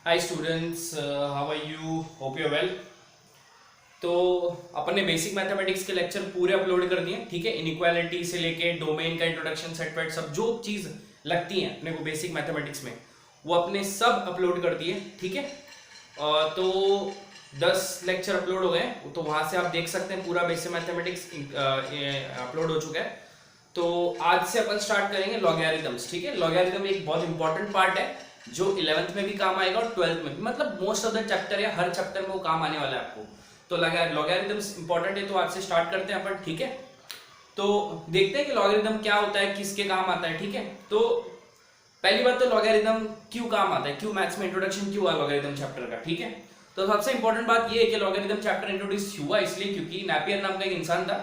Hi students, how are you? Hope you well. तो अपन ने बेसिक मैथमेटिक्स के लेक्चर पूरे अपलोड कर दिए, ठीक है। इनइक्वालिटी से लेके डोमेन का इंट्रोडक्शन, सेट वेट, सब जो चीज लगती है अपने को बेसिक मैथमेटिक्स में वो अपने सब अपलोड कर दिए, ठीक है। तो 10 लेक्चर अपलोड हो गए, तो वहां से आप देख सकते हैं पूरा बेसिक मैथमेटिक्स अपलोड हो चुका है। तो आज से अपन स्टार्ट करेंगे लॉगरिथम्स, ठीक है। लॉगरिथम एक बहुत इंपॉर्टेंट पार्ट है जो 11th में भी काम आएगा और 12th में भी, मतलब मोस्ट ऑफ द चैप्टर या हर चैप्टर में वो काम आने वाला है आपको। तो लॉगरिथम्स इंपॉर्टेंट है, तो आज से स्टार्ट करते हैं अपन, ठीक है। तो देखते हैं कि लॉगरिथम क्या होता है, किसके काम आता है, ठीक है। तो पहली बात तो लॉगरिथम क्यों काम आता है, क्यों मैथ्स में इंट्रोडक्शन क्यों हुआ लॉगरिथम चैप्टर का, ठीक है। तो सबसे इंपॉर्टेंट बात ये है कि लॉगरिथम चैप्टर इंट्रोड्यूस हुआ इसलिए क्योंकि नेपियर नाम का एक इंसान था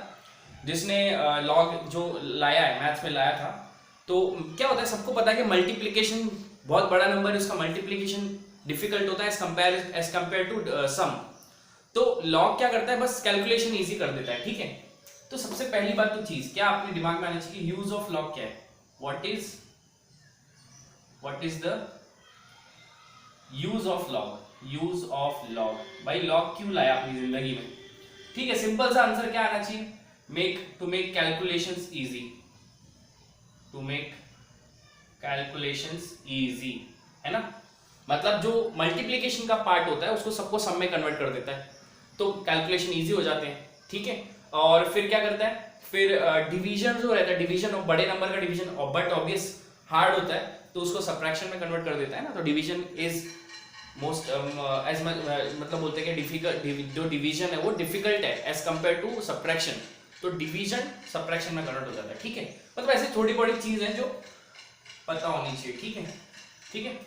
जिसने लॉग जो लाया है, मैथ्स में लाया था। तो क्या होता है, सबको पता है कि मल्टीप्लिकेशन बहुत बड़ा नंबर है, उसका मल्टीप्लिकेशन डिफिकल्ट होता है एज कंपेयर टू सम। तो लॉग क्या करता है, बस कैलकुलेशन इजी कर देता है, ठीक है। तो सबसे पहली बात तो चीज क्या अपने दिमाग में आनी चाहिए, यूज ऑफ लॉग क्या है, what is the use of log. Use of log, भाई लॉग क्यों लाया अपनी जिंदगी में, ठीक है। सिंपल सा आंसर क्या आना चाहिए, to make calculations easy, to make calculations easy, है ना। मतलब जो मल्टीप्लिकेशन का पार्ट होता है उसको सबको सम में कन्वर्ट कर देता है, तो कैलकुलेशन इजी हो जाते हैं, ठीक है। और फिर क्या करता है, फिर डिवीजन जो रहता है, डिवीजन ऑफ बड़े नंबर का डिवीजन बट ऑब्वियस हार्ड होता है, तो उसको सब्ट्रैक्शन में कन्वर्ट कर देता है ना। तो डिवीजन इज मोस्ट मतलब बोलते हैं कि डिफिकल्ट, जो डिवीजन है वो डिफिकल्ट है एज कंपेयर टू सब्ट्रैक्शन। तो डिवीजन सब्ट्रैक्शन में कन्वर्ट हो जाता है, ठीक है। मतलब ऐसे थोड़ी बड़ी चीज है जो पता होनी चाहिए, ठीक है, ठीक है।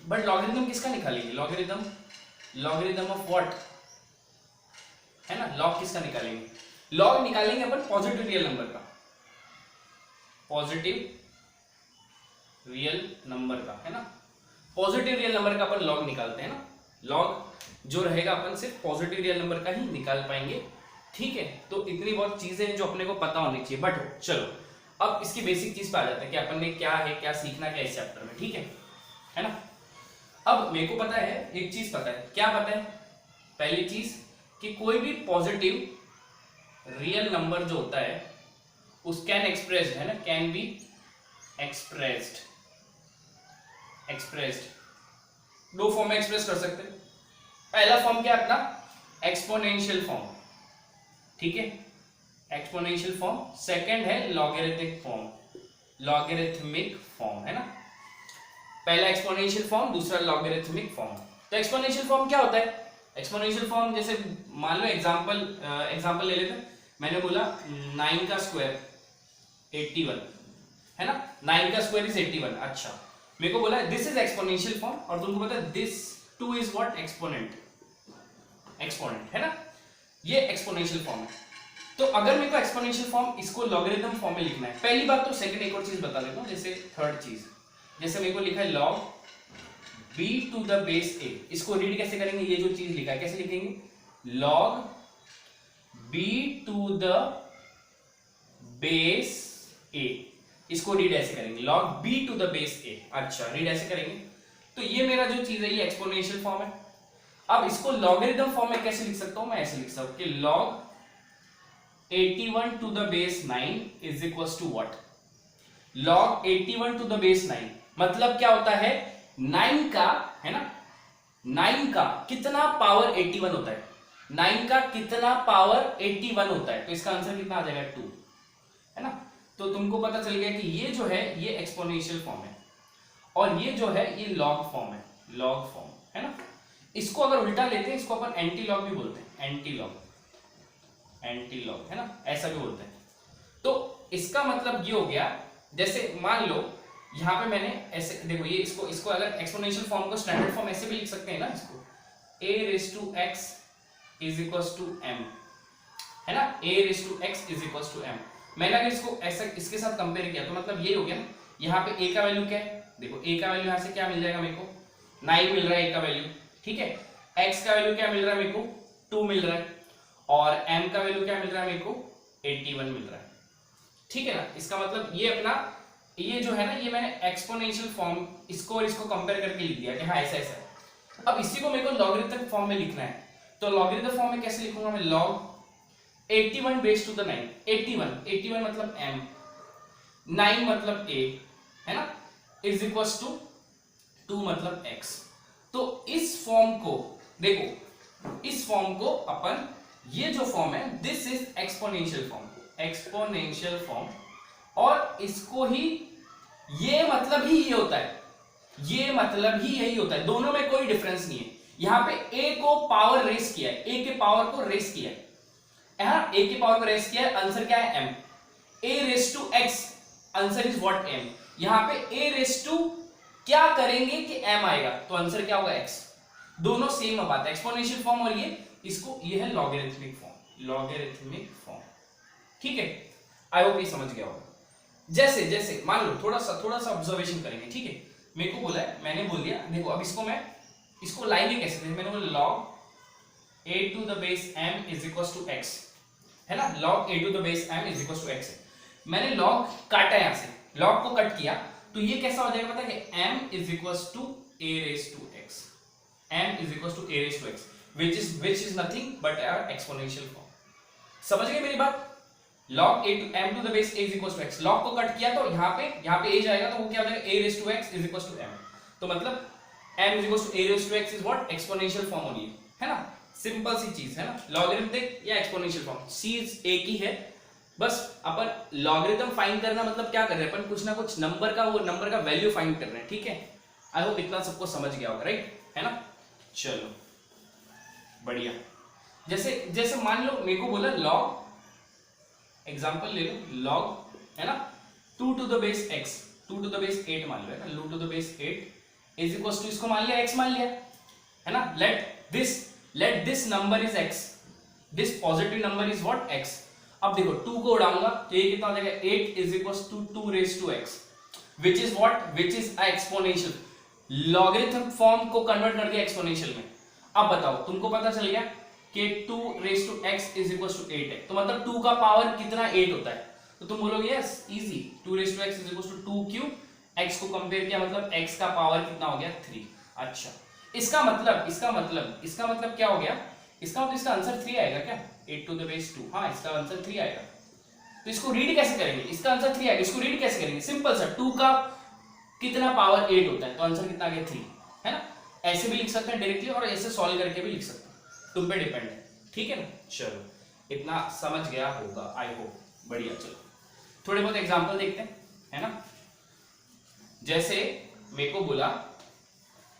बट लॉगरिथम किसका निकालेंगे, लॉगरिथम ऑफ व्हाट, है ना। लॉग किसका निकालेंगे, लॉग निकालेंगे अपन पॉजिटिव रियल नंबर का, पॉजिटिव रियल नंबर का, है ना। पॉजिटिव रियल नंबर का अपन लॉग निकालते हैं ना। लॉग जो रहेगा अपन सिर्फ पॉजिटिव रियल नंबर का ही निकाल पाएंगे, ठीक है। तो इतनी बहुत चीजें हैं जो अपने को पता होनी चाहिए। बट चलो अब इसकी बेसिक चीज पे आ जाते हैं कि अपन ने क्या है, क्या सीखना क्या इस चैप्टर में, ठीक है ना। अब मेरे को पता है, एक चीज पता है, क्या पता है, पहली चीज कि कोई भी पॉजिटिव रियल नंबर जो होता है उस कैन एक्सप्रेस्ड, है ना, कैन बी एक्सप्रेस्ड दो फॉर्म में एक्सप्रेस कर सकते हैं। पहला फॉर्म क्या अपना, एक्सपोनेंशियल फॉर्म, ठीक है, एक्सपोनेंशियल फॉर्म। सेकंड है लॉगरिथमिक फॉर्म, है ना। पहला एक्सपोनेंशियल फॉर्म, दूसरा लॉगरिथमिक फॉर्म। तो एक्सपोनेंशियल फॉर्म क्या होता है, एक्सपोनेंशियल फॉर्म जैसे मान लो एग्जांपल ले लेते हैं। मैंने बोला 9 का स्क्वायर 81, है ना। 9 का स्क्वायर इज 81। अच्छा, मेरे को बोला दिस इज एक्सपोनेंशियल फॉर्म और तुमको पता है this two is what, exponent, है ना। ये एक्सपोनेंशियल फॉर्म है। तो अगर मेरे को एक्सपोनेंशियल फॉर्म इसको लॉगरिथम फॉर्म में लिखना है, पहली बात तो, सेकंड एक और चीज बता देता हूं, जैसे थर्ड चीज, जैसे मेरे को लिखा है log b to the base a, इसको रीड कैसे करेंगे, ये जो चीज लिखा है कैसे लिखेंगे, log b to the base a, इसको रीड ऐसे करेंगे, log b to the base a। अच्छा, रीड ऐसे करेंगे। तो ये मेरा जो चीज है ये एक्सपोनेंशियल फॉर्म है। अब इसको लॉगरिथम फॉर्म में कैसे लिख सकता हूं, मैं ऐसे लिख सकता हूं कि log 81 to the base 9 is equals to what, log 81 to the base 9 मतलब क्या होता है, 9 का, है ना, 9 का कितना पावर 81 होता है, 9 का कितना पावर 81 होता है, तो इसका आंसर कितना आ जाएगा 2, है ना। तो तुमको पता चल गया कि ये जो है ये एक्सपोनेंशियल फॉर्म है और ये जो है ये लॉग फॉर्म है, है ना। इसको अगर उल्टा लेते हैं, इसको अपन एंटी लॉग भी बोलते हैं, एंटी लॉग, है ना, ऐसा भी बोलते हैं। तो इसका मतलब ये हो गया, जैसे मान लो यहां पे मैंने ऐसे देखो, ये इसको अगर एक्सपोनेंशियल फॉर्म को स्टैंडर्ड फॉर्म ऐसे भी लिख सकते हैं ना, इसको a raised to x is equals to m, है ना, a raised to x is equals to m। मैंने अगर इसको ऐसा इसके साथ कंपेयर किया तो मतलब ये हो गया, यहाँ पे a का वैल्यू क्या है, देखो a का वैल्यू यहाँ से क्या मिल जाएगा, मेरे को 9 मिल रहा है a का वैल्यू, ठीक है। x का वैल्यू क्या मिल रहा है मेरे को, 2 मिल रहा है, और m का वैल्यू क्या मिल रहा है मेरे को, 81 मिल रहा है, ठीक है ना। इसका मतलब ये अपना ये जो है ना, ये मैंने एक्सपोनेंशियल फॉर्म इसको और इसको कंपेयर करके लिख दिया कि हाँ ऐसा ऐसा है। अब इसी को मेरे को लॉगरिथमिक फॉर्म में लिखना है, तो लॉगरिथमिक फॉर्म में कैसे लिखूंगा मैं, log 81 बेस टू द 9, 81 मतलब m, 9 मतलब a, है ना, इज इक्वल टू 2 मतलब x। तो इस फॉर्म को देखो, इस फॉर्म को अपन, ये जो फॉर्म है this is exponential form, exponential form, और इसको ही, ये मतलब ही ये होता है, ये मतलब ही यही होता है, दोनों में कोई डिफरेंस नहीं है। यहां पे a को पावर रेस किया है, a के पावर को रेस किया है, a के पावर को रेस किया है, आंसर क्या है m, a raise to x, answer is what m। यहां पे a रेस टू क्या करेंगे कि m आएगा, तो आंसर क्या होगा x। दोनों सेम बात है, एक्सपोनेंशियल फॉर्म और ये, इसको ये है लॉगरिथमिक फॉर्म, लॉगरिथमिक फॉर्म, ठीक है। आई होप ये समझ गया होगा। जैसे जैसे मान लो थोड़ा सा ऑब्जर्वेशन करेंगे, ठीक है। मेरे को बोला है, मैंने बोल दिया, देखो अब इसको मैं, इसको लाएंगे कैसे, मैंने बोला log a to the base m is equal to x, है ना, log a to the base m is equal to x है। मैंने log काटा यहां से, log को कट किया, तो ये कैसा हो जाएगा पता है कि m is equal to a raise to x, m is equal to a raise to x, which is nothing but our exponential form। समझ गए मेरी बात, log a to m to the base a is equals to x, log को cut किया तो यहाँ पे a जाएगा, तो वो क्या हो जाएगा, a raised to x is equals to m। तो मतलब m is equals to a raised to x is what, exponential form होगी, है ना, सिंपल सी चीज है ना, लॉगरिथमिक या एक्सपोनेंशियल फॉर्म चीज एक ही है, बस अपन लॉगरिथम फाइंड करना मतलब क्या कर रहे हैं अपन, कुछ ना कुछ नंबर का, वो नंबर का वैल्यू फाइंड कर रहे हैं, ठीक है। आई होप इतना सबको समझ गया होगा, राइट, है ना। चलो बढ़िया। जैसे जैसे मान लो मेरे को बोला log, एग्जांपल ले लो, log है ना 2 to the base x, 2 to the base 8 मान लो, है ना, 2 to the base 8 is equal to, इसको मान लिया x मान लिया, है ना, let this number is x, this positive number is what, x। अब देखो 2 को उड़ाऊंगा तो ये कितना हो जाएगा, 8 is equal to 2 raise to x, which is what, which is a exponential। Logarithm form को कन्वर्ट कर दिया एक्सपोनेंशियल में। अब बताओ, तुमको पता चल गया कि 2 raise to x is equal to 8 है, तो मतलब 2 का पावर कितना 8 होता है, तो तुम बोलोगे yes easy, 2 raise to x is equal to 2 क्यों, x को कंपेयर किया मतलब x का पावर कितना हो गया 3। अच्छा, इसका मतलब क्या हो गया, इसका मतलब इसका आंसर 3 आएगा क्या, 8 टू द बेस 2, हाँ इसका आंसर 3 आएगा। तो इसको रीड कैसे करेंगे, इसका आंसर 3 आएगा, इसको रीड कैसे करेंगे, सिंपल सा, 2 का कितना पावर 8 होता है, तो आंसर कितना आ गया 3, है ना। ऐसे भी लिख सकते हैं डायरेक्टली, और ऐसे सॉल्व करके भी लिख सकते हैं, तुम पे डिपेंड है, ठीक है ना। चलो इतना समझ गया होगा आई होप, बढ़िया। चलो थोड़े बहुत एग्जांपल देखते हैं, है ना। जैसे मेरे को बोला,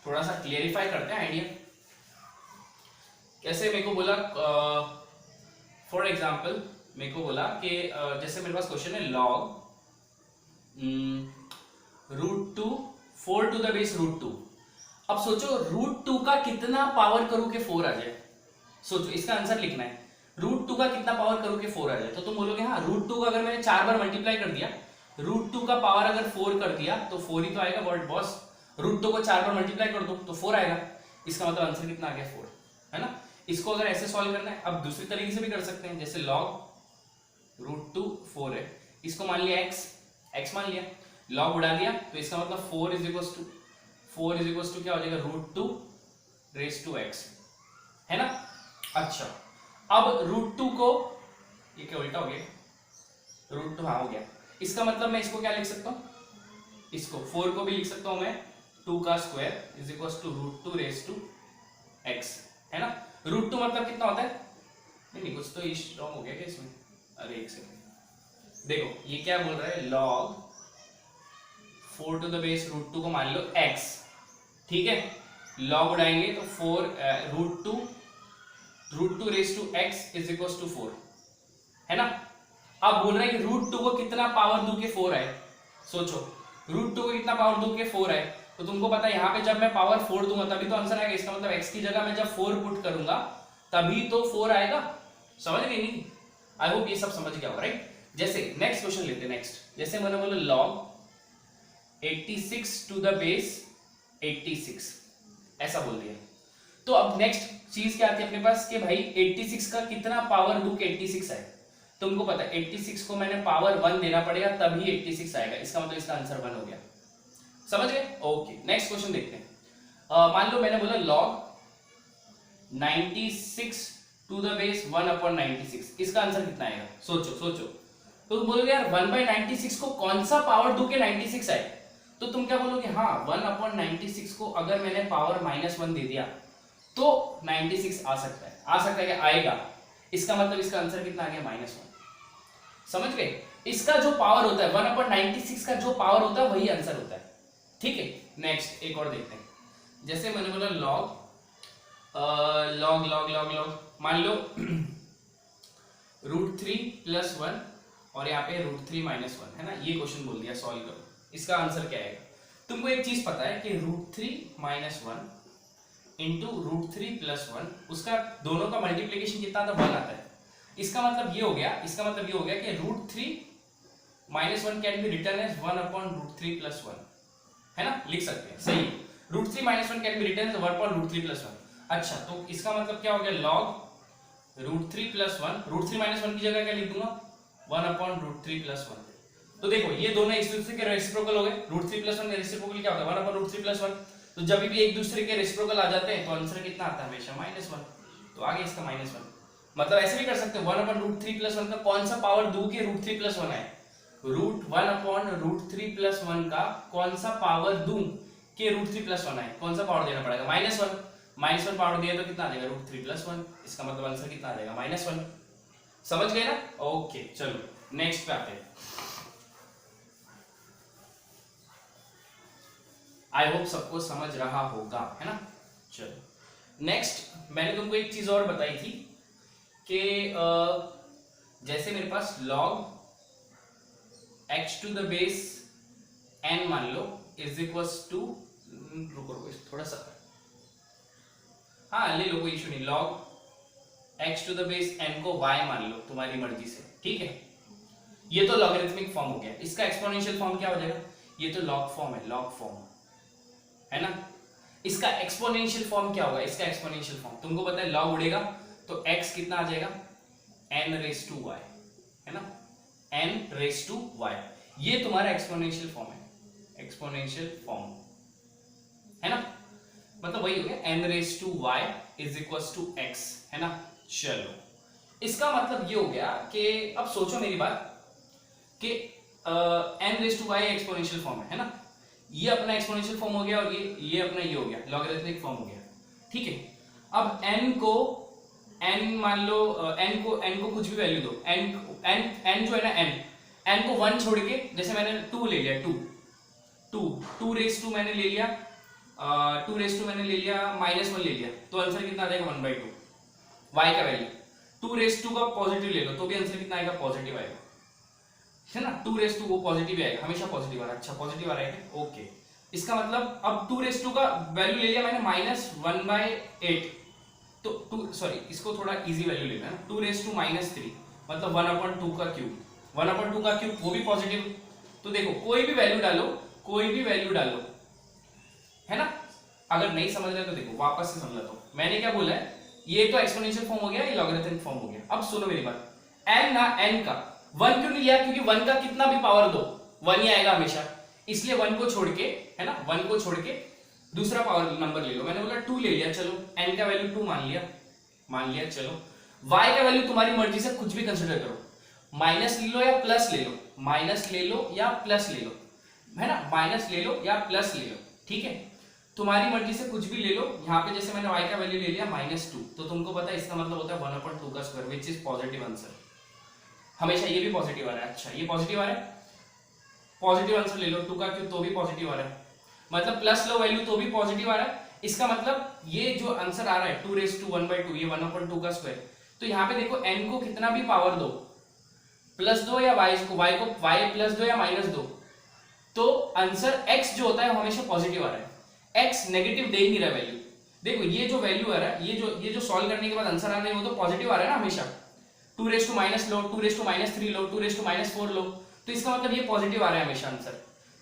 थोड़ा सा क्लियरिफाई करते हैं आइडिया, कैसे मेरे को बोला, फॉर एग्जांपल मेरे को बोला कि जैसे मेरे पास क्वेश्चन है log √2 4 टू द बेस √2। अब सोचो √2 का कितना पावर करूं कि 4 आ जाए, सोचो इसका आंसर लिखना है, √2 का कितना पावर करूं कि 4 आ जाए, तो तुम बोलोगे हाँ √2 का अगर मैंने 4 बार मल्टीप्लाई कर दिया, √2 का पावर अगर 4 कर दिया तो 4 ही तो आएगा, बट बॉस √2 को 4 बार मल्टीप्लाई कर दो तो 4 आएगा, इसका मतलब आंसर कितना आ गया 4, है ना। इसको अगर ऐसे सॉल्व करना है, अब दूसरी तरीके से भी कर सकते हैं, जैसे log √2 4 है, इसको मान लिया x मान लिया, log उड़ा दिया, तो इसका मतलब 4 इज इक्वल टू क्या हो जाएगा, √2 रेज टू x, है ना। अच्छा, अब √2 को, ये क्या उल्टा हो गया, √2 हाँ हो गया, इसका मतलब मैं इसको क्या लिख सकता हूँ, इसको 4 को भी लिख सकता हूँ मैं 2 का square is equal to √2 raise to x, है ना। √2 मतलब कितना होता है, नहीं कुछ तो रॉन्ग हो गया क्या इसमें, अरे एक सेकंड, देखो ये क्या बोल रहा है, log 4 टू द बेस √2 को मान लो x, ठीक है, log उड़ाएंगे तो 4 √2 raise to x is equal to 4, है ना। अब बोल रहा है कि √2 को कितना पावर दूं कि 4 आए, सोचो √2 को कितना पावर दूं कि 4 आए, तो तुमको पता है यहाँ पे जब मैं पावर 4 दूंगा तभी तो आंसर आएगा, इसका मतलब x की जगह मैं जब 4 पुट करूंगा तभी तो 4 आएगा, समझ गए नहीं, आई होप ये सब समझ गया होगा, राइट। जैसे नेक्स्ट क्वेश्चन लेते हैं, नेक्स्ट जैसे मैंने बोला log 86 टू द बेस 86, ऐसा बोल दिया, तो अब नेक्स्ट चीज क्या आती है अपने पास कि भाई 86 का कितना पावर दूं कि 86 आए, तुमको पता है 86 को मैंने पावर 1 देना पड़ेगा तभी 86 आएगा, इसका मतलब इसका आंसर 1 हो गया। समझ गए? ओके, नेक्स्ट क्वेश्चन देखते हैं। मान लो मैंने बोला log 96 टू द बेस 1/96, इसका आंसर कितना आएगा? सोचो सोचो। तो तुम बोलोगे यार 1/96 को कौन सा पावर दो के 96 आए, तो तुम क्या बोलोगे, हाँ 1/96 को अगर मैंने पावर -1 दे दिया तो 96 आ सकता है। आ सकता है क्या? आएगा। इसका मतलब इसका आंसर कितना आ गया? -1। समझ गए? इसका जो पावर होता है 1/96 का जो पावर होता है वही आंसर होता है। ठीक है, नेक्स्ट एक और देखते हैं। जैसे मैंने बोला log log log log log, मान लो √3 + 1 और यहाँ पे √3 - 1 है ना, ये क्वेश्चन बोल दिया, सॉल्व करो। इसका आंसर क्या आएगा? तुमको एक चीज पता है कि √3 - 1 इंटू √3 + 1, उसका दोनों का मल्टीप्लीकेशन कितना आता है? 1 आता है। इसका मतलब ये हो गया कि √3 - 1 कैन बी रिटन एज 1/√3 + 1, है ना, लिख सकते हैं, सही। √3 - 1 कैन बी रिटन एज 1/√3 + 1। अच्छा, तो इसका मतलब क्या हो गया? log √3 + 1, √3 - 1 की जगह क्या लिख दूंगा? 1/√3 + 1। तो देखो ये दोनों एक दूसरे के रेसिप्रोकल हो गए। √3 + 1 का रेसिप्रोकल क्या होता है? 1/√3 + 1। तो जब भी एक दूसरे के रेसिप्रोकल आ जाते हैं तो आंसर कितना आता है? हमेशा -1। तो आगे इसका -1, मतलब ऐसे भी कर सकते हो 1/√3 + 1 का कौन सा पावर दूं के √3 + 1 आए? 1/√3 + 1 का कौन सा पावर दूं के √3 + 1 आए? कौन सा पावर देना पड़ेगा? -1। -1 पावर दिया तो कितना आ जाएगा? √3 + 1। इसका मतलब आंसर कितना आ जाएगा? -1। समझ गए ना? ओके, चलो नेक्स्ट पे आते हैं। आई होप सबको समझ रहा होगा, है ना। चलो नेक्स्ट, मैंने तुमको एक चीज और बताई थी कि जैसे मेरे पास log x to the base n मान लो इज इक्वल्स टू, रुको थोड़ा सा, हाँ ले लो, कोई इशू नहीं। log x to the base n को y मान लो तुम्हारी मर्जी से, ठीक है। ये तो लॉगरिथमिक फॉर्म हो गया। इसका एक्सपोनेंशियल फॉर्म क्या हो जाएगा? ये तो लॉग फॉर्म है, लॉग फॉर्म है ना। इसका एक्सपोनेंशियल फॉर्म क्या होगा? इसका एक्सपोनेंशियल फॉर्म तुमको पता है, लॉग उड़ेगा तो x कितना आ जाएगा? n⁻⁴ है ना, n⁻⁴ ये तुम्हारा एक्सपोनेंशियल फॉर्म है, एक्सपोनेंशियल फॉर्म है ना, मतलब वही हो गया n⁻⁴ is equals to x, है ना। चलो इसका मतलब ये हो गया कि अब सोचो मेरी बात कि n⁻⁴ एक्सपोनेंशियल फॉर्म है ना, ये अपना एक्सपोनेंशियल फॉर्म हो गया और ये अपना ये हो गया लॉगरिथमिक फॉर्म हो गया, ठीक है। अब n को n मान लो, n को कुछ भी वैल्यू दो, n जो है ना, n को 1 छोड़ के, जैसे मैंने 2 ले लिया, 2 मैंने ले लिया, 2 मैंने ले लिया, -1 ले लिया, तो आंसर कितना आ जाएगा? 1/2 y का वैल्यू। 2 का पॉजिटिव ले लो तो भी आंसर कितना आएगा? पॉजिटिव आएगा, है ना। 2 वो पॉजिटिव आएगा, हमेशा पॉजिटिव आ रहा है। अच्छा पॉजिटिव आ रहा है, ओके। इसका मतलब अब 2 का वैल्यू ले लिया मैंने -1/8, तो 2 सॉरी इसको थोड़ा इजी वैल्यू लेना है। 2 - 3 मतलब 1/2 का क्यूब, 1/2 का क्यूब वो भी पॉजिटिव। तो देखो कोई भी वैल्यू डालो, है ना। अगर नहीं समझ रहे तो देखो वापस से समझा दो। मैंने क्या बोला है, ये तो एक्सपोनेंशियल फॉर्म हो गया, ये लॉगरिथमिक फॉर्म हो गया। अब सुनो मेरी बात, n का 1 क्यों नहीं लिया? क्योंकि 1 का कितना भी पावर दो 1 ही आएगा हमेशा, इसलिए 1 को छोड़ के, है ना, 1 को छोड़ के दूसरा पावर नंबर ले लो। मैंने बोला 2 ले लिया, चलो n का वैल्यू 2 मान लिया। चलो y का वैल्यू तुम्हारी मर्जी से कुछ भी कंसीडर करो, माइनस ले लो या प्लस ले लो, है ना, माइनस ले लो या प्लस ले लो, ठीक है, तुम्हारी मर्जी से कुछ भी ले लो। यहाँ पे जैसे मैंने y का वैल्यू ले लिया -2, तो तुमको पता है इसका मतलब होता है 1/2 का square, which is positive answer. हमेशा ये भी पॉजिटिव आ रहा है। अच्छा ये पॉजिटिव आ रहा है, पॉजिटिव आंसर ले लो। 2 का क्यूब तो भी पॉजिटिव आ रहा है, मतलब प्लस लो वैल्यू तो भी पॉजिटिव आ रहा है। इसका मतलब ये जो आंसर आ रहा है 2⁻², ये 1/2 का स्क्वायर। तो यहाँ पे देखो n को कितना भी पावर दो, प्लस दो या y प्लस दो या माइनस दो, तो आंसर x जो होता है हमेशा पॉजिटिव आ रहा है। x नेगेटिव दे ही नहीं रहा वैल्यू। देखो ये जो वैल्यू आ रहा है, ये जो सॉल्व करने के बाद आंसर आ रहा है वो तो पॉजिटिव आ रहा है ना हमेशा। 2⁻- लो, 2⁻³ लो, 2⁻⁴ लो, तो इसका मतलब ये पॉजिटिव आ रहा है हमेशा आंसर।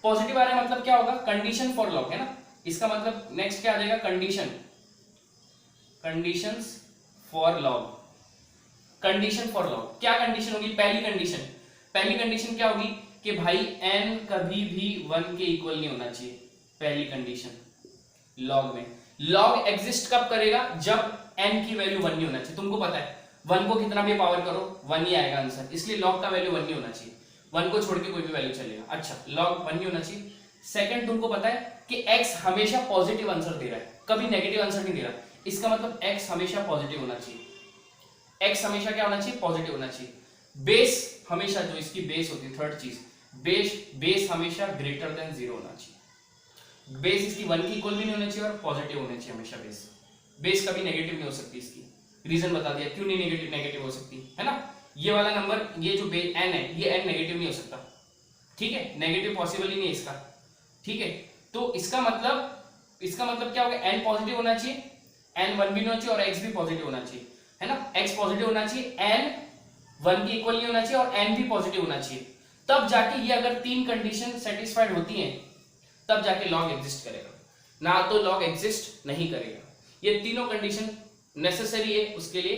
पॉजिटिव आ रहा है मतलब क्या होगा? कंडीशन फॉर लॉग, है ना। इसका मतलब नेक्स्ट क्या आ जाएगा? Conditions for log, condition for log, क्या कंडीशन होगी? पहली कंडीशन क्या होगी कि भाई n कभी भी 1 के इक्वल नहीं होना चाहिए। पहली कंडीशन लॉग में, लॉग एग्जिस्ट कब करेगा? जब n की वैल्यू 1 नहीं होना चाहिए। तुमको पता है 1 को कितना भी पावर करो 1 ही आएगा आंसर, इसलिए लॉग का वैल्यू 1 नहीं होना चाहिए। 1 को छोड़ के कोई भी वैल्यू चलेगा। अच्छा, लॉग 1 नहीं होना चाहिए। सेकंड, तुमको पता है कि x हमेशा पॉजिटिव आंसर दे रहा है, कभी नेगेटिव आंसर नहीं दे रहा। इसका मतलब x हमेशा पॉजिटिव होना चाहिए। x हमेशा क्या होना चाहिए? पॉजिटिव होना चाहिए। बेस हमेशा, जो इसकी बेस होती है, थर्ड चीज, बेस हमेशा ग्रेटर देन 0 होना चाहिए। बेस इसकी 1 की इक्वल भी नहीं होना चाहिए और पॉजिटिव होना चाहिए हमेशा। बेस कभी नेगेटिव नहीं हो सकती। इसकी रीजन बता दिया क्यों नहीं नेगेटिव हो सकती है ना। ये वाला नंबर, ये जो n है, ये n नेगेटिव नहीं हो सकता, ठीक है, नेगेटिव पॉसिबल ही नहीं है इसका, ठीक है। तो इसका मतलब क्या होगा? n पॉजिटिव होना चाहिए, n 1 भी होना चाहिए और x भी पॉजिटिव होना चाहिए, है ना। x पॉजिटिव होना चाहिए, n 1 के इक्वल नहीं होना चाहिए और n भी पॉजिटिव होना चाहिए। तब जाके ये अगर तीन कंडीशन सेटिस्फाइड होती हैं तब जाके लॉग एग्जिस्ट करेगा, ना तो लॉग एग्जिस्ट नहीं करेगा। ये तीनों कंडीशन नेसेसरी है उसके लिए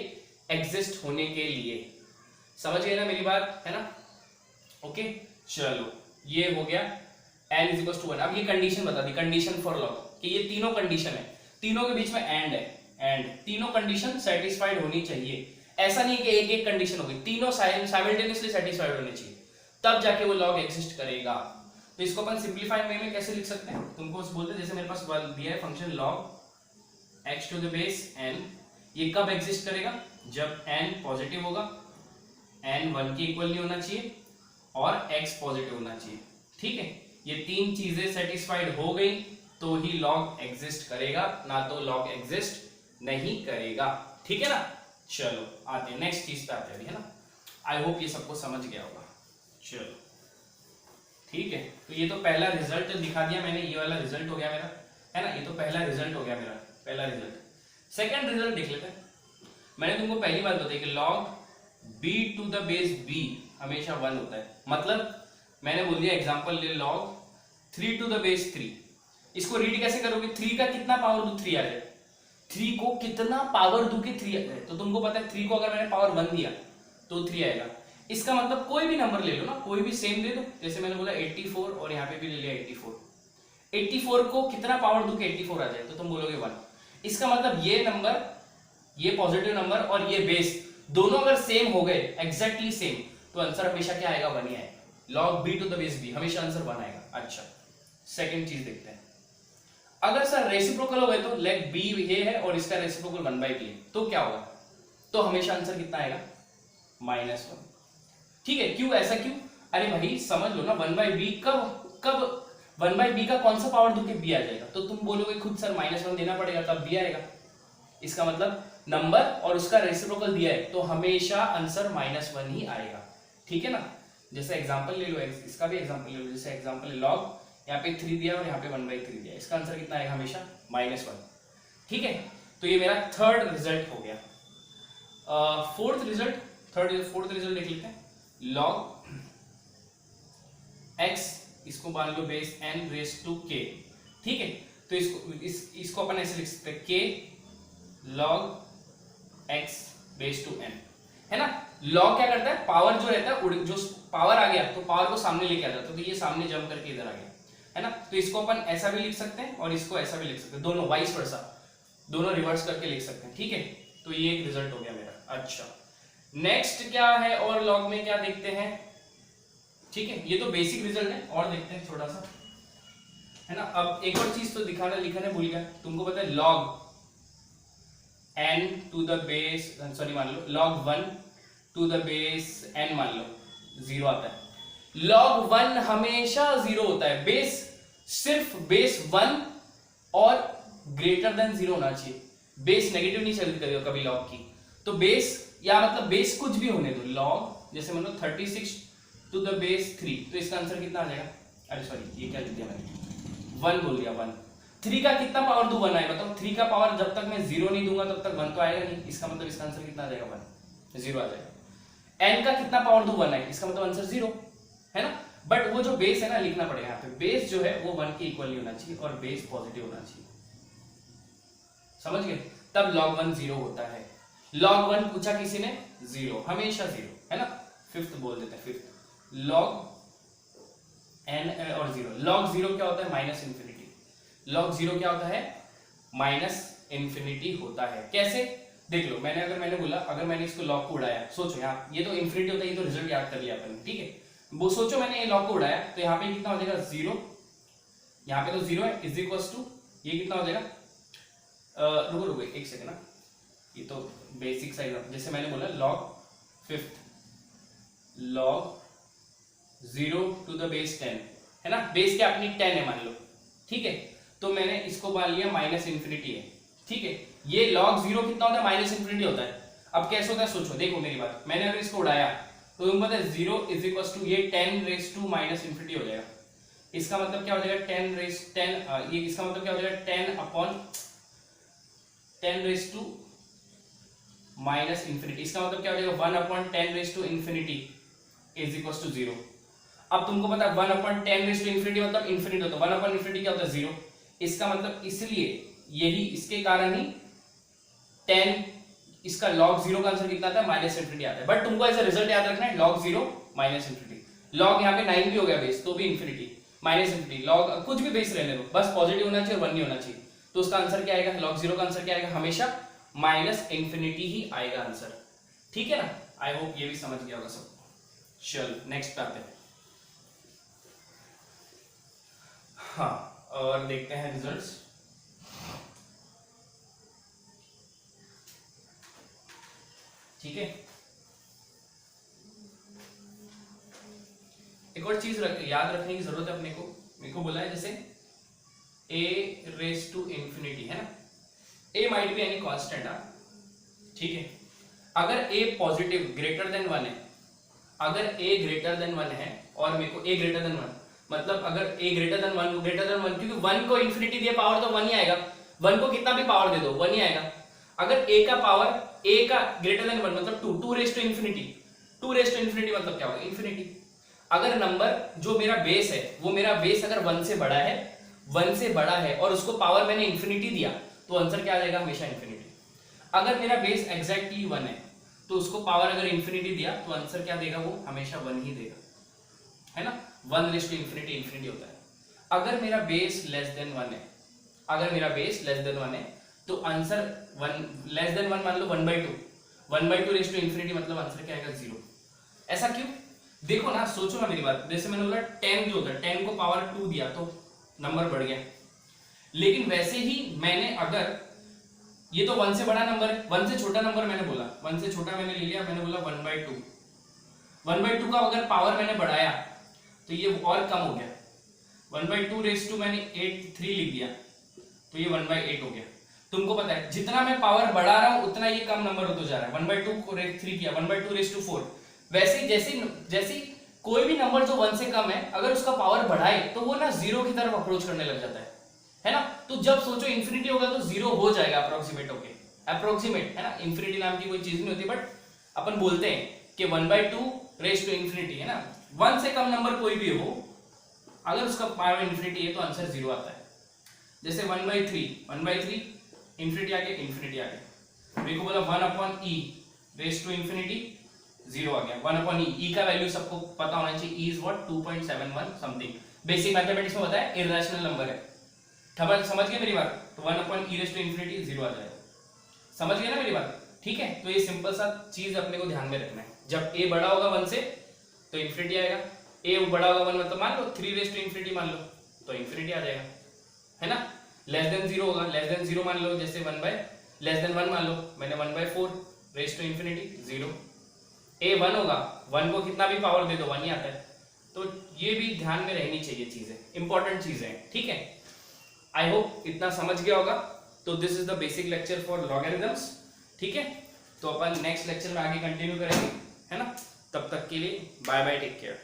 एग्जिस्ट होने के लिए। समझ गए ना मेरी बात, है ना? ओके, चलो ये हो गया n इज इक्वल टू 1। अब ये कंडीशन बता दी, कंडीशन फॉर लॉग, कि ये तीनों कंडीशन है, तीनों के बीच में एंड है, एंड तीनों कंडीशन सेटिस्फाइड होनी चाहिए। ऐसा नहीं कि एक एक कंडीशन होगी, तीनों साइमल्टेनियसली सेटिस्फाइड होनी चाहिए, तब जाके वो लॉग एग्जिस्ट करेगा। तो इसको अपन सिंपलीफाइड वे में कैसे लिख सकते हैं? तुमको बोलते जैसे मेरे पास दिया है function log x to the base n, ये कब एग्जिस्ट करेगा? जब n पॉजिटिव होगा, n 1 के इक्वल नहीं होना चाहिए और x पॉजिटिव होना चाहिए, ठीक है। ये तीन चीजें सेटिस्फाइड हो गई तो ही लॉग एग्जिस्ट करेगा, ना तो लॉग एग्जिस्ट नहीं करेगा, ठीक है ना। चलो आते हैं नेक्स्ट चीज पे आते हैं, है ना। आई होप ये सबको समझ गया होगा। चलो ठीक है, तो ये तो पहला रिजल्ट दिखा दिया मैंने, ये वाला रिजल्ट हो गया मेरा, है ना। ये तो पहला रिजल्ट हो गया मेरा, पहला रिजल्ट। सेकंड रिजल्ट देख लेते हैं। मैंने तुमको पहली बात बताई कि log b to the base b हमेशा 1 होता है। मतलब मैंने बोल दिया एग्जांपल ले, log 3 टू द बेस 3। इसको रीड कैसे करोगे? 3 का कितना पावर दू 3 आ जाए, 3 को कितना पावर दू के 3 आ जाए। तो तुमको पता है 3 को अगर मैंने पावर 1 दिया तो 3 आएगा। इसका मतलब कोई भी नंबर ले लो ना, कोई भी सेम ले लो, जैसे मैंने बोला 84 और यहाँ पे भी ले लिया 84। 84 को कितना पावर दू के 84 आ जाए, तो तुम बोलोगे 1। इसका मतलब ये नंबर, ये पॉजिटिव नंबर और ये बेस दोनों अगर सेम हो गए, एग्जैक्टली सेम, तो आंसर हमेशा क्या आएगा? 1 ही आएगा। log b to the base b हमेशा आंसर 1 आएगा। अच्छा, सेकंड चीज देखते हैं। अगर सर रेसिप्रोकल हो गए तो लेग b ये है और इसका रेसिप्रोकल 1/b है, तो क्या होगा? तो हमेशा आंसर कितना आएगा? -1। ठीक है, क्यों? ऐसा क्यों? अरे भाई समझ लो ना, 1/b कब 1/b का कौन सा पावर दू के b आ जाएगा? तो तुम बोलोगे खुद सर -1 देना पड़ेगा तब b आएगा। इसका मतलब नंबर और उसका रेसिप्रोकल दिया है तो हमेशा आंसर -1 ही आएगा, ठीक है ना। जैसे एग्जांपल ले लो, इसका भी एग्जांपल ले लो। जैसे एग्जांपल log यहाँ पे 3 दिया और यहाँ पे 1/3 दिया, इसका आंसर कितना आएगा? हमेशá -1, ठीक है। तो ये मेरा थर्ड रिजल्ट हो गया। फोर्थ रिजल्ट देख लेते हैं। log x, इसको मान लो base n raise to k, ठीक है। तो इसको अपन ऐसे लिख सकते हैं k log x base to n, है ना। log क्या करता है? पावर जो रहता है, जो पावर आ गया तो पावर को सामने लेके आ जाता है, तो ये सामने जंप करके इधर आ गया, है ना। तो इसको अपन ऐसा भी लिख सकते हैं और इसको ऐसा भी लिख सकते हैं, दोनों वाइस वर्सा, दोनों रिवर्स करके लिख सकते हैं, ठीक है। तो ये एक रिजल्ट हो गया मेरा। अच्छा, नेक्स्ट क्या है और log में क्या देखते हैं? ठीक है, ये तो बेसिक रिजल्ट है, और देखते हैं थोड़ा सा, है ना। अब एक और चीज तो लिखाने भूल गया। तुमको पता है log n to the base, sorry मान लो log 1 to the base n मान लो 0 आता है। log 1 हमेशा 0 होता है। बेस सिर्फ बेस 1 और ग्रेटर देन 0 होना चाहिए। बेस नेगेटिव नहीं चलती करेगा कभी log की। तो बेस, या मतलब बेस कुछ भी होने दो, log जैसे मान लो 36 टू द बेस 3, तो इसका आंसर कितना आ जाएगा? अरे सॉरी, ये क्या लिख दिया मैंने? 1 बोल दिया, 1। 3 का कितना पावर दू? 1 आएगा। तो 3 का पावर जब तक मैं 0 नहीं दूंगा तब तक 1 तो आएगा नहीं। इसका मतलब इसका आंसर कितना आ जाएगा? 1, 0 आ जाएगा। n का कितना पावर दू? 1 आएगा, इसका मतलब आंसर 0, है ना। बट वो जो बेस है ना, लिखना पड़ेगा यहाँ पे, बेस जो है वो 1 के इक्वल नहीं होना चाहिए और बेस पॉजिटिव होना चाहिए, समझ गए? तब log 1 0 होता है। log 1 पूछा किसी ने, 0, हमेशा 0, है ना। फिफ्थ बोल देते हैं, फिफ्थ log n और 0। log 0 क्या होता है, माइनस इन्फिनिटी। log 0 क्या होता है, माइनस इन्फिनिटी होता है। कैसे, देख लो, मैंने बोला अगर मैंने इसको log को उड़ाया, सोचो यहाँ ये तो इन्फिनिटी होता है, ये तो रिजल्ट याद कर लिया अपन, ठीक है। वो सोचो मैंने ये log को उड़ाया तो यहाँ पे कितना हो जाएगा, 0, यहाँ पे तो 0 है, इज इक्वल टू ये कितना हो जाएगा, रुको एक सेकंड ना, ये तो बेसिक साइज, जैसे मैंने बोला log fifth log 0 to the base 10, है ना, बेस क्या अपनी 10 है मान लो, ठीक है। तो मैंने इसको मान लिया माइनस इन्फिनिटी है, ठीक है। ये log 0 कितना होता है, माइनस इन्फिनिटी होता है। अब कैसे होता है सोचो, देखो मेरी बात, मैंने अगर इसको उड़ाया तो तुम पता है 0 इज इक्वल टू ये 10 रेज टू माइनस इन्फिनिटी हो जाएगा। इसका मतलब क्या हो जाएगा, 10 रेज 10, ये इसका मतलब क्या हो जाएगा, 10 upon 10 raise to minus infinity. इसका मतलब क्या हो जाएगा, 1 upon 10 raise to infinity is equal to 0। अब तुमको पता है 1 अपॉन 10 रेज टू इन्फिनिटी मतलब इन्फिनिटी होता है, 1 अपॉन इन्फिनिटी क्या होता है, 0। इसका मतलब इसलिए यही इसके कारण ही 10, इसका log 0 का आंसर कितना आता है, माइनस इन्फिनिटी आता है। बट तुमको ऐसा रिजल्ट याद रखना है, log 0 माइनस इन्फिनिटी। log यहाँ पे 9 भी हो गया बेस तो भी इन्फिनिटी, माइनस इन्फिनिटी, log कुछ भी बेस रहने दो, बस पॉजिटिव होना चाहिए और 1 नहीं होना चाहिए। तो उसका आंसर क्या आएगा, log 0 का आंसर क्या आएगा, हमेशा माइनस इन्फिनिटी ही आएगा आंसर, ठीक है ना। आई होप ये भी समझ गया होगा सब। चल नेक्स्ट पे आते हैं, हाँ, और देखते हैं रिजल्ट्स। ठीक है, एक और चीज याद रखने की जरूरत है अपने को, मेरे को बोला है जैसे a रेज टू इंफिनिटी, है ना, a might be any constant, ठीक है। अगर a पॉजिटिव ग्रेटर देन 1 है, अगर a ग्रेटर देन 1 है और मेरे को a ग्रेटर देन 1 मतलब अगर a ग्रेटर देन 1, क्योंकि 1 को इंफिनिटी दिया पावर तो 1 ही आएगा, 1 को कितना भी पावर दे दो 1 ही आएगा। अगर a का पावर a का ग्रेटर देन 1 मतलब 2 raise to infinity, 2 raise to infinity मतलब क्या होगा, इंफिनिटी। अगर नंबर जो मेरा बेस है वो मेरा बेस अगर 1 से बड़ा है, 1 से बड़ा है और उसको पावर मैंने इंफिनिटी दिया तो आंसर क्या आ जाएगा, हमेशा इंफिनिटी। अगर मेरा बेस एग्जैक्टली 1 है तो उसको पावर अगर इंफिनिटी दिया तो आंसर क्या देगा, वो हमेशा 1 ही देगा, है ना। 1 रेज टू इंफिनिटी इंफिनिटी होता है। अगर मेरा बेस लेस देन 1 है, अगर मेरा बेस लेस देन 1 है तो आंसर 1 लेस देन 1 मान लो 1/2, 1/2 रेज टू इंफिनिटी मतलब आंसर क्या आएगा, 0। ऐसा क्यों, देखो ना, सोचो ना मेरी बात, जैसे मैंने बोला 10 जो होता है, 10 को पावर 2 दिया तो नंबर बढ़ गया, लेकिन वैसे ही मैंने अगर ये तो 1 से बड़ा नंबर है, 1 से छोटा नंबर मैंने बोला, 1 से छोटा मैंने ले लिया, मैंने बोला 1/2, 1/2 का अगर पावर मैंने बढ़ाया तो ये और कम हो गया, 1/2 रेज टू मैंने 3 लिख दिया तो ये 1/8 हो गया। तुमको पता है जितना मैं पावर बढ़ा रहा हूं उतना ये कम नंबर होता जा रहा है, 1/2 को 3 किया, 1/2 रेज टू 4। वैसे जैसे कोई भी नंबर जो 1 से कम है अगर उसका पावर बढ़ाए तो वो ना 0 की तरफ अप्रोच करने लग जाता है ना। तो जब सोचो इंफिनिटी होगा तो 0 हो जाएगा अप्रोक्सीमेट होके, अप्रोक्सीमेट, है ना, इंफिनिटी नाम की कोई चीज नहीं होती, बट अपन बोलते हैं कि 1/2 रेज टू इंफिनिटी, है ना। 1 से कम नंबर कोई भी हो अगर उसका पावर इंफिनिटी है तो आंसर 0 आता है। जैसे 1/3 इंफिनिटी आ गया, इंफिनिटी आ गया, मेरे को बोला 1/e रेज टू इंफिनिटी 0 आ गया, 1/e, e का वैल्यू सबको पता होना चाहिए, e is what 2.71 something, basic mathematics में बताया इरेशनल नंबर है, समझ गए मेरी बात। तो 1/e रेज टू इंफिनिटी 0 आ जाएगा, समझ गए ना मेरी बात, ठीक है। तो ये सिंपल सा चीज अपने को ध्यान में रखना है, जब a बड़ा होगा 1 से तो इंफिनिटी आएगा, a बड़ा होगा 1 मतलब मान लो 3 रेज टू इंफिनिटी मान लो तो इंफिनिटी आ जाएगा, है ना। लेस देन 0 होगा, लेस देन 0 मान लो, जैसे लेस देन 1 मान लो, मैंने 1/4 रेज टू इंफिनिटी 0। a 1 होगा, 1 को कितना भी पावर दे दो 1 ही आता है। तो ये भी ध्यान में रहनी चाहिए चीजें, इंपॉर्टेंट चीजें हैं, ठीक है। आई होप इतना समझ गया होगा। तो this is the basic lecture for logarithms, ठीक है। तो अपन नेक्स्ट लेक्चर में आगे कंटिन्यू करेंगे, है ना। तब तक के लिए बाय बाय, टेक केयर।